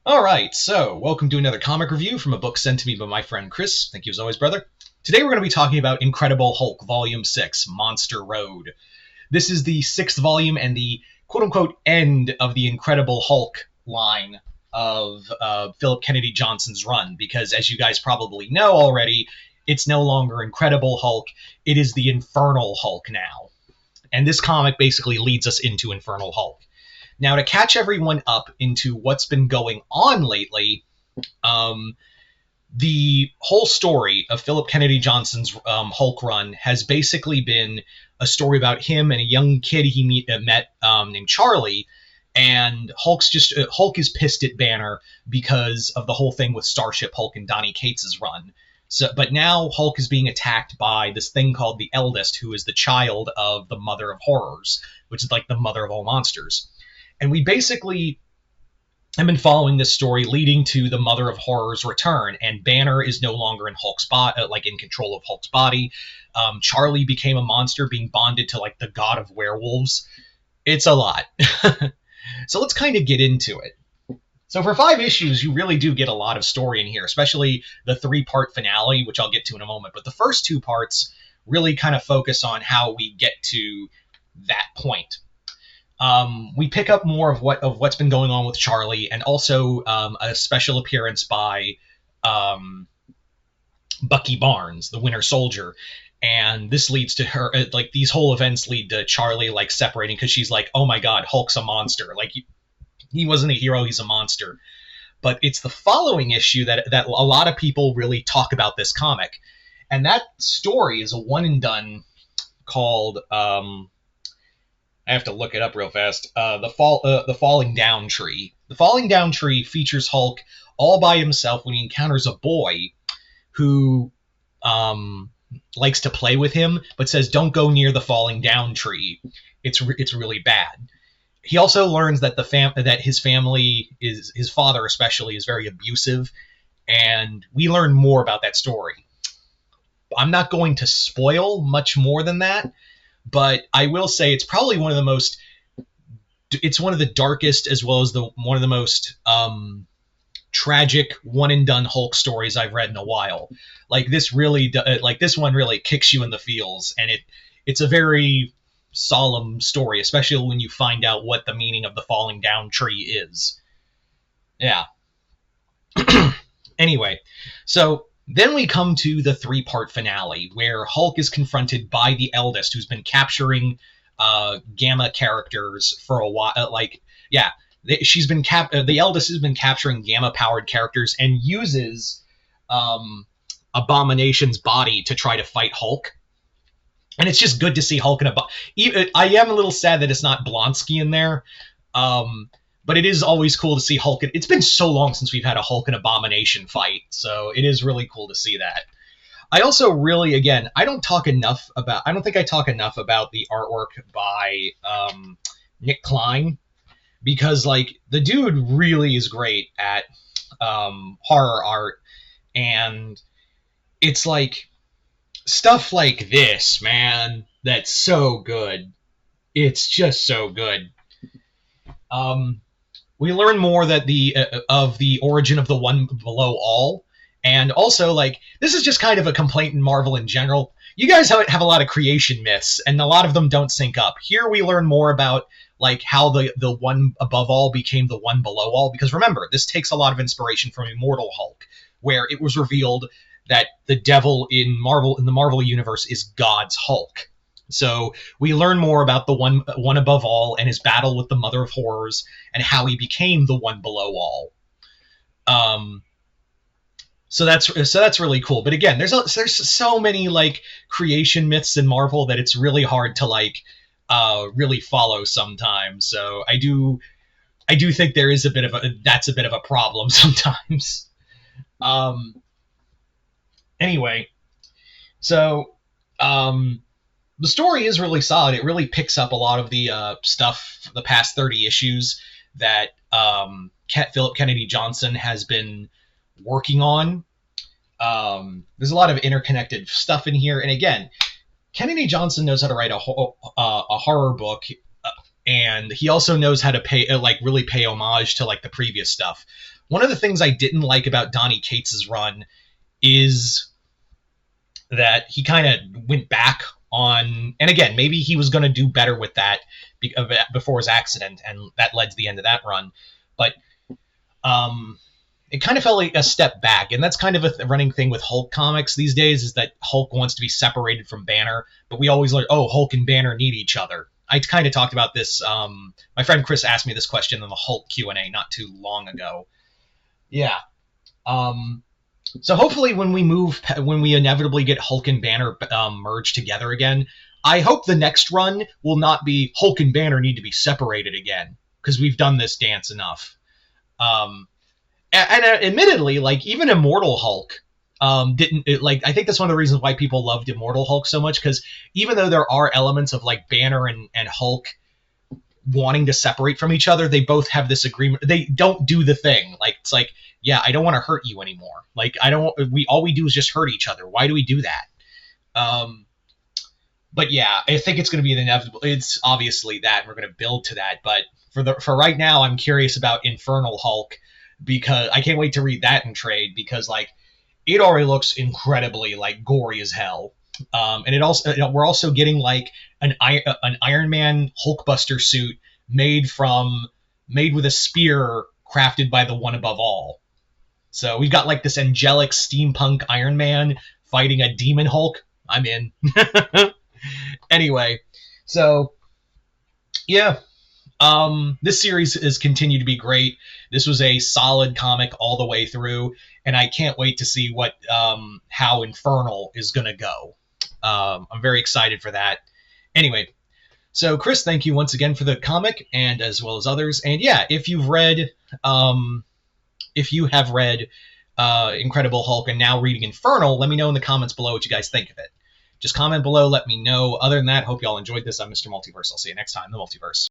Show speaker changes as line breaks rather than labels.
All right, so welcome to another comic review from a book sent to me by my friend Chris. Thank you as always, brother. Today we're going to be talking about Incredible Hulk Volume 6, Monster Road. This is the sixth volume and the quote-unquote end of the Incredible Hulk line of Philip Kennedy Johnson's run, because as you guys probably know already, it's no longer Incredible Hulk, it is the Infernal Hulk now. And this comic basically leads us into Infernal Hulk. Now, to catch everyone up into what's been going on lately, the whole story of Philip Kennedy Johnson's Hulk run has basically been a story about him and a young kid he met named Charlie. And Hulk is pissed at Banner because of the whole thing with Starship Hulk and Donny Cates' run. But now Hulk is being attacked by this thing called the Eldest, who is the child of the Mother of Horrors, which is like the mother of all monsters. And we basically have been following this story leading to the Mother of Horrors' return, and Banner is no longer in Hulk's in control of Hulk's body. Charlie became a monster, being bonded to like the god of werewolves. It's a lot. So let's kind of get into it. So for 5 issues, you really do get a lot of story in here, especially the 3-part finale, which I'll get to in a moment. But the first 2 parts really kind of focus on how we get to that point. We pick up more of what's been going on with Charlie, and also a special appearance by Bucky Barnes, the Winter Soldier. And this leads to her, these whole events lead to Charlie separating, because she's like, oh my god, Hulk's a monster. He wasn't a hero, he's a monster. But it's the following issue that a lot of people really talk about this comic. And that story is a one and done called I have to look it up real fast. The Falling Down Tree. The Falling Down Tree features Hulk all by himself when he encounters a boy who likes to play with him, but says, "Don't go near the Falling Down Tree. It's really bad." He also learns that that his family his father especially is very abusive, and we learn more about that story. I'm not going to spoil much more than that. But I will say it's probably one of the darkest, as well as one of the most tragic one and done Hulk stories I've read in a while. This one really kicks you in the feels, and it's a very solemn story, especially when you find out what the meaning of the Falling Down Tree is. Yeah. Anyway, so then we come to the 3-part finale, where Hulk is confronted by the Eldest, who's been capturing Gamma characters for a while. The Eldest has been capturing Gamma-powered characters and uses Abomination's body to try to fight Hulk. And it's just good to see Hulk in I am a little sad that it's not Blonsky in there. But it is always cool to see Hulk. It's been so long since we've had a Hulk and Abomination fight, so it is really cool to see that. I also really, again, I don't think I talk enough about the artwork by Nick Klein, because the dude really is great at horror art, and it's stuff like this, man, that's so good. It's just so good. We learn more that of the origin of the One Below All, and also this is just kind of a complaint in Marvel in general. You guys have a lot of creation myths, and a lot of them don't sync up. Here we learn more about how the One Above All became the One Below All, because remember, this takes a lot of inspiration from Immortal Hulk, where it was revealed that the devil in the Marvel universe is God's Hulk. So we learn more about the one above all and his battle with the Mother of Horrors, and how he became the One Below All. So that's really cool. But again, there's so many creation myths in Marvel that it's really hard to really follow sometimes. So I do think there is that's a bit of a problem sometimes. Anyway, so the story is really solid. It really picks up a lot of the stuff, the past 30 issues that Philip Kennedy Johnson has been working on. There's a lot of interconnected stuff in here. And again, Kennedy Johnson knows how to write a horror book, and he also knows how to really pay homage to the previous stuff. one of the things I didn't like about Donny Cates' run is that he kind of went back on, and again, maybe he was going to do better with that before his accident, and that led to the end of that run. But it kind of felt like a step back, and that's kind of a running thing with Hulk comics these days, is that Hulk wants to be separated from Banner, but we always like, oh, Hulk and Banner need each other. I kind of talked about this. My friend Chris asked me this question in the Hulk Q&A not too long ago. Yeah. So hopefully when we inevitably get Hulk and Banner merged together again, I hope the next run will not be Hulk and Banner need to be separated again, because we've done this dance enough. And admittedly, like, even Immortal Hulk didn't, I think that's one of the reasons why people loved Immortal Hulk so much, because even though there are elements of like Banner and Hulk wanting to separate from each other, they both have this agreement. They don't do the thing. Like, it's like, yeah, I don't want to hurt you anymore. Like, all we do is just hurt each other. Why do we do that? But yeah, I think it's going to be inevitable. It's obviously that we're going to build to that. But for right now, I'm curious about Infernal Hulk, because I can't wait to read that in trade, because like it already looks incredibly like gory as hell. And it also, we're also getting like an Iron Man Hulkbuster suit made with a spear crafted by the One Above All. So we've got like this angelic steampunk Iron Man fighting a demon Hulk. I'm in. Anyway, so yeah, this series has continued to be great. This was a solid comic all the way through, and I can't wait to see what how Infernal is gonna go. I'm very excited for that. Anyway, so Chris, thank you once again for the comic, and as well as others. And yeah, if you have read Incredible Hulk and now reading Infernal, let me know in the comments below what you guys think of it. Just comment below, let me know. Other than that, hope you all enjoyed this. I'm Mr. Multiverse. I'll see you next time in the Multiverse.